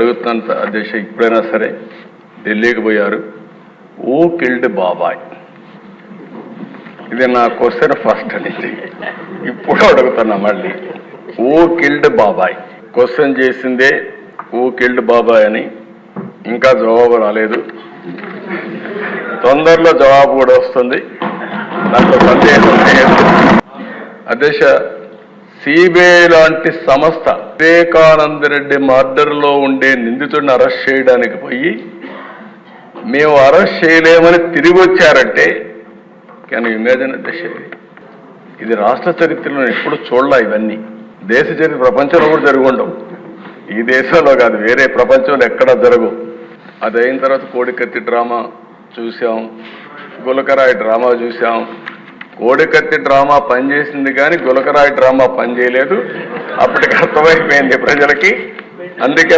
అడుగుతున్నంత అధ్యక్ష ఇప్పుడైనా సరే ఢిల్లీకి పోయారు. ఓ కిల్డ్ బాబాయ్, ఇది నా క్వశ్చన్ ఫస్ట్ నుంచి ఇప్పుడు అడుగుతున్నా మళ్ళీ. ఓ కిల్డ్ బాబాయ్ క్వశ్చన్ చేసిందే ఓ కిల్డ్ బాబాయ్ అని, ఇంకా జవాబు రాలేదు. తొందరలో జవాబు కూడా వస్తుంది, దాంట్లో సందేహం లేదు. అధ్యక్ష, సిబిఐ లాంటి సంస్థ వివేకానంద రెడ్డి మర్డర్లో ఉండే నిందితుడిని అరెస్ట్ చేయడానికి పోయి మేము అరెస్ట్ చేయలేమని తిరిగి వచ్చారంటే కెన్ యు ఇమాజిన్ అధ్యక్ష? ఇది రాష్ట్ర చరిత్రలో ఎప్పుడు చూడలే. ఇవన్నీ దేశ చరిత్ర ప్రపంచంలో కూడా జరిగి ఉండవు. ఈ దేశంలో కాదు, వేరే ప్రపంచంలో ఎక్కడా జరగవు. అది అయిన తర్వాత కోడికత్తి డ్రామా చూసాం, గులకరాయి డ్రామా చూసాం. కోడికత్తి డ్రామా పనిచేసింది కానీ గులకరాయి డ్రామా పనిచేయలేదు. అప్పటికి అర్థమైపోయింది ప్రజలకి. అందుకే